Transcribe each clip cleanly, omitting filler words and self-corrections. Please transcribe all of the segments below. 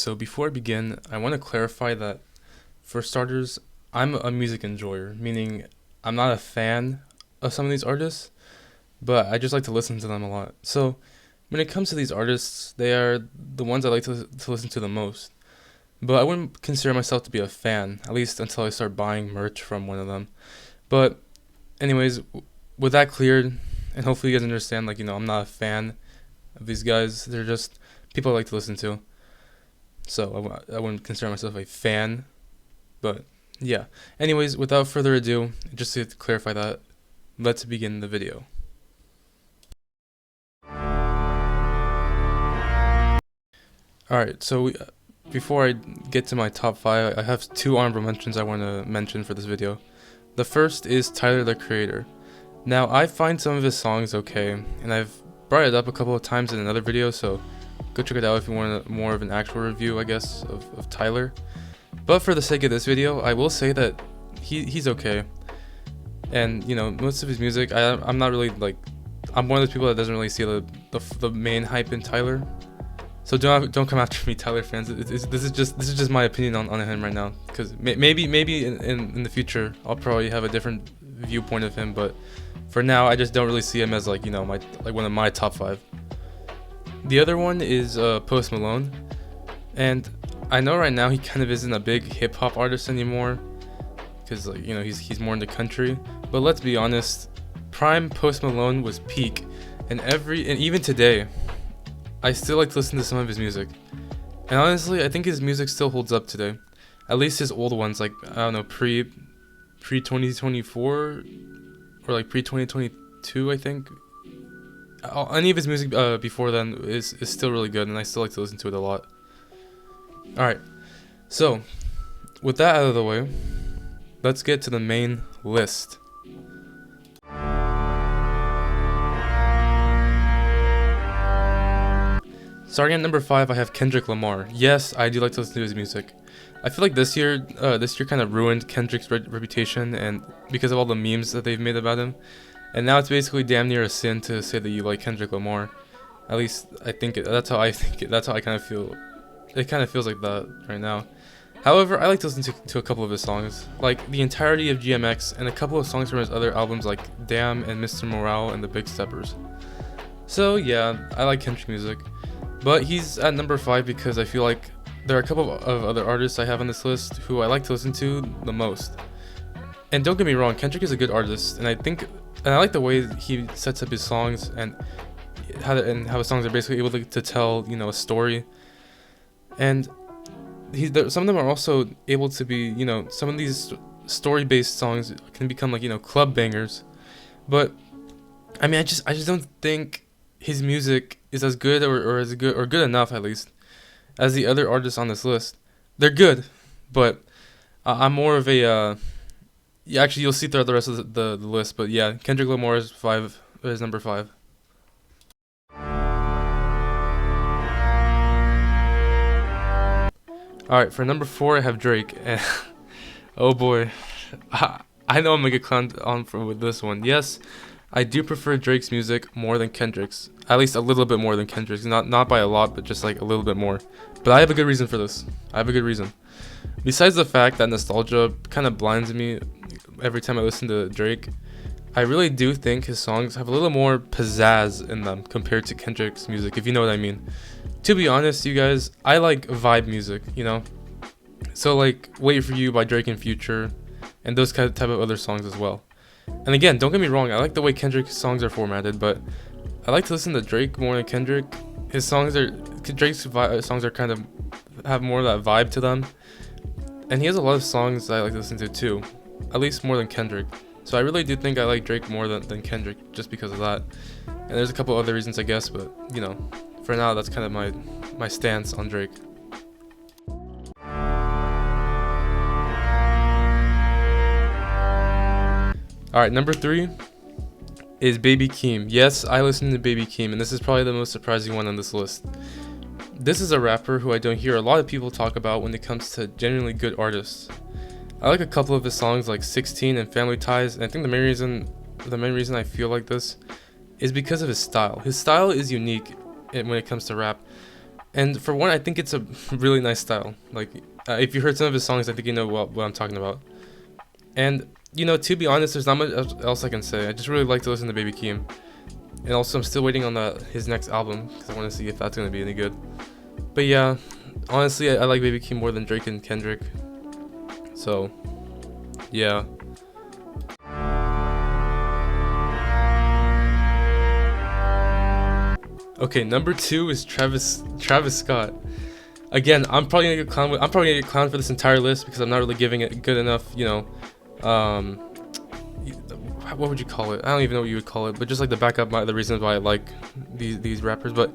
so before I begin, I want to clarify that, for starters, I'm a music enjoyer, meaning I'm not a fan of some of these artists, but I just like to listen to them a lot. So when it comes to these artists, they are the ones I like to listen to the most. But I wouldn't consider myself to be a fan, at least until I start buying merch from one of them. But, anyways, with that cleared, and hopefully you guys understand, I'm not a fan of these guys. They're just people I like to listen to. So I wouldn't consider myself a fan, but yeah. Anyways, without further ado, just to clarify that, let's begin the video. Alright, so before I get to my top 5, I have 2 honorable mentions I want to mention for this video. The first is Tyler, the Creator. Now, I find some of his songs okay, and I've brought it up a couple of times in another video, so go check it out if you want more of an actual review, I guess, of Tyler. But for the sake of this video, I will say that he's okay. And, most of his music, I'm not really, I'm one of those people that doesn't really see the main hype in Tyler. So don't come after me, Tyler fans. This is just my opinion on him right now. Because maybe in the future, I'll probably have a different viewpoint of him. But for now, I just don't really see him as, one of my top 5. The other one is Post Malone, and I know right now he kind of isn't a big hip hop artist anymore, because he's more into country. But let's be honest, prime Post Malone was peak, and even today, I still like to listen to some of his music. And honestly, I think his music still holds up today, at least his old ones, I don't know, pre 2024 or pre 2022, I think. Any of his music before then is still really good, and I still like to listen to it a lot. Alright, so with that out of the way, let's get to the main list. Starting at number 5, I have Kendrick Lamar. Yes, I do like to listen to his music. I feel like this year kind of ruined Kendrick's reputation, and because of all the memes that they've made about him. And now it's basically damn near a sin to say that you like Kendrick Lamar. At least I think that's how I think it. That's how I kind of feel. It kind of feels like that right now. However, I like to listen to a couple of his songs, like the entirety of GMX and a couple of songs from his other albums like Damn and Mr. Morale and The Big Steppers. So yeah, I like Kendrick music. But he's at number 5 because I feel like there are a couple of other artists I have on this list who I like to listen to the most. And don't get me wrong, Kendrick is a good artist, and I like the way he sets up his songs and how his songs are basically able to tell, a story. And some of them are also able to be, some of these story-based songs can become club bangers. But I mean, I just don't think his music is as good or as good or good enough, at least, as the other artists on this list. They're good, but I'm more of a yeah, actually, you'll see throughout the rest of the list, but yeah, Kendrick Lamar is number 5. Alright, for number 4, I have Drake. Oh boy, I know I'm gonna get clowned on with this one. Yes, I do prefer Drake's music more than Kendrick's. At least a little bit more than Kendrick's. Not by a lot, but just a little bit more. But I have a good reason for this. I have a good reason. Besides the fact that nostalgia kind of blinds me every time I listen to Drake, I really do think his songs have a little more pizzazz in them compared to Kendrick's music, if you know what I mean. To be honest, you guys, I like vibe music, So Wait For You by Drake and Future, and those type of other songs as well. And again, don't get me wrong, I like the way Kendrick's songs are formatted, but I like to listen to Drake more than Kendrick. Drake's songs are kind of have more of that vibe to them. And he has a lot of songs that I like to listen to too, at least more than Kendrick. So I really do think I like Drake more than Kendrick just because of that. And there's a couple other reasons, I guess, but for now that's kind of my stance on Drake. Alright, number 3 is Baby Keem. Yes, I listen to Baby Keem, and this is probably the most surprising one on this list. This is a rapper who I don't hear a lot of people talk about when it comes to genuinely good artists. I like a couple of his songs like 16 and Family Ties, and I think the main reason I feel like this is because of his style. His style is unique when it comes to rap. And for one, I think it's a really nice style. Like, if you heard some of his songs, I think you know what I'm talking about. And, you know, to be honest, there's not much else I can say. I just really like to listen to Baby Keem. And also, I'm still waiting on his next album, because I want to see if that's going to be any good. But yeah, honestly, I like Baby Keem more than Drake and Kendrick. So, yeah. Okay, number 2 is Travis Scott. Again, I'm probably gonna get clowned for this entire list because I'm not really giving it good enough, you know, what would you call it? I don't even know what you would call it, but just like the backup, the reasons why I like these rappers. But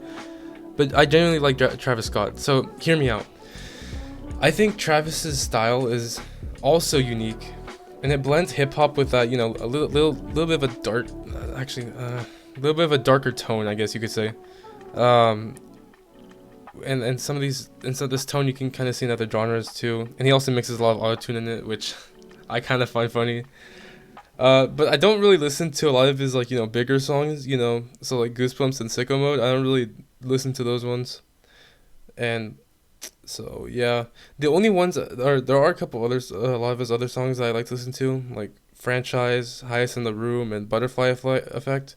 I genuinely like Travis Scott. So hear me out. I think Travis's style is also unique, and it blends hip hop with that, you know, a little bit of a dark, a little bit of a darker tone, I guess you could say. And some of this tone you can kind of see in other genres too. And he also mixes a lot of autotune in it, which I kind of find funny. But I don't really listen to a lot of his, like, you know, bigger songs, you know, so like Goosebumps and Sicko Mode. I don't really listen to those ones. And so yeah, the only ones there are a couple others, a lot of his other songs that I like to listen to, like Franchise, Highest in the Room, and Butterfly Effect.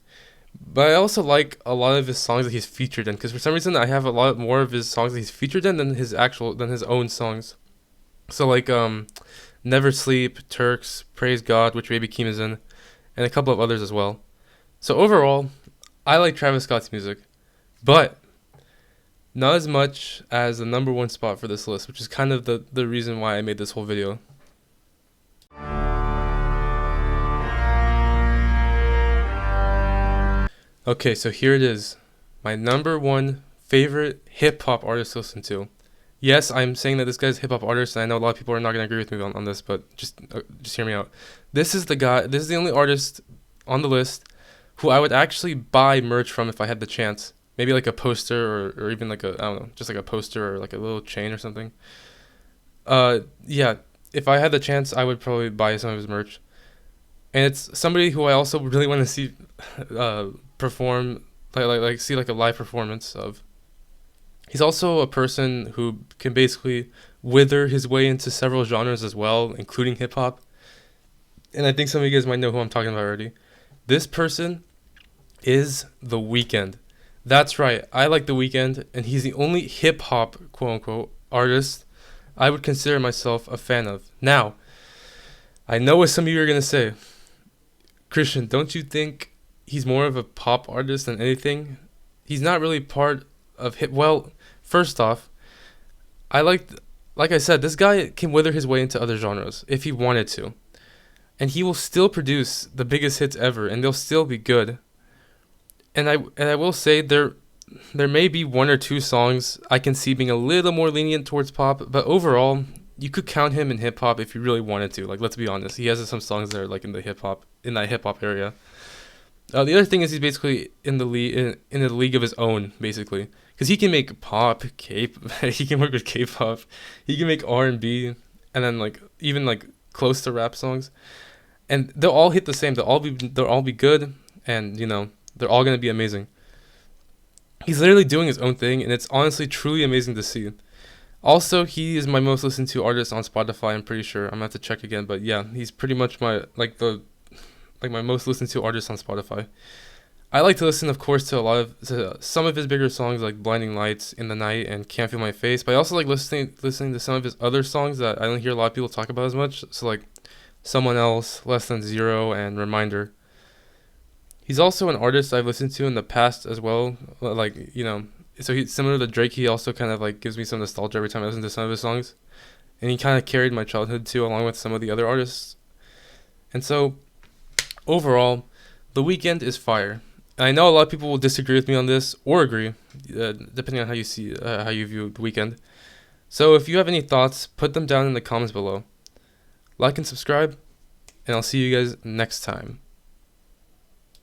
But I also like a lot of his songs that he's featured in, because for some reason I have a lot more of his songs that he's featured in than his own songs. So like Never Sleep, Turks, Praise God, which Baby Keem is in, and a couple of others as well. So overall, I like Travis Scott's music, but not as much as the number 1 spot for this list, which is kind of the reason why I made this whole video. Okay, so here it is. My number 1 favorite hip-hop artist to listen to. Yes, I'm saying that this guy's a hip-hop artist, and I know a lot of people are not going to agree with me on this, but just hear me out. This is the only artist on the list who I would actually buy merch from if I had the chance. Maybe like a poster or even like I don't know, just like a poster or like a little chain or something. Yeah, if I had the chance, I would probably buy some of his merch. And it's somebody who I also really want to see perform, see like a live performance of. He's also a person who can basically wither his way into several genres as well, including hip hop. And I think some of you guys might know who I'm talking about already. This person is The Weeknd. That's right, I like The Weeknd, and he's the only hip hop, quote unquote, artist I would consider myself a fan of. Now, I know what some of you are gonna say. Christian, don't you think he's more of a pop artist than anything? He's not really part of hip. Well, first off, like I said, this guy can wither his way into other genres if he wanted to, and he will still produce the biggest hits ever, and they'll still be good. And I will say there may be 1 or 2 songs I can see being a little more lenient towards pop, but overall, you could count him in hip hop if you really wanted to. Like, let's be honest, he has some songs that are like in that hip hop area. The other thing is he's basically in the league of his own, basically, because he can make pop, he can work with K-pop, he can make R&B, and then like even like close to rap songs, and they'll all hit the same. They'll all be good, and you know they're all gonna be amazing. He's literally doing his own thing, and it's honestly truly amazing to see. Also, he is my most listened to artist on Spotify. I'm pretty sure. I'm gonna have to check again, but yeah, he's pretty much my most listened to artist on Spotify. I like to listen, of course, to some of his bigger songs like "Blinding Lights," "In the Night," and "Can't Feel My Face." But I also like listening to some of his other songs that I don't hear a lot of people talk about as much. So like "Someone Else," "Less Than Zero," and "Reminder." He's also an artist I've listened to in the past as well. Like, you know, so he's similar to Drake. He also kind of like gives me some nostalgia every time I listen to some of his songs, and he kind of carried my childhood too, along with some of the other artists. And so, overall, The Weeknd is fire. And I know a lot of people will disagree with me on this or agree, depending on how you view The Weeknd. So if you have any thoughts, put them down in the comments below. Like and subscribe, and I'll see you guys next time.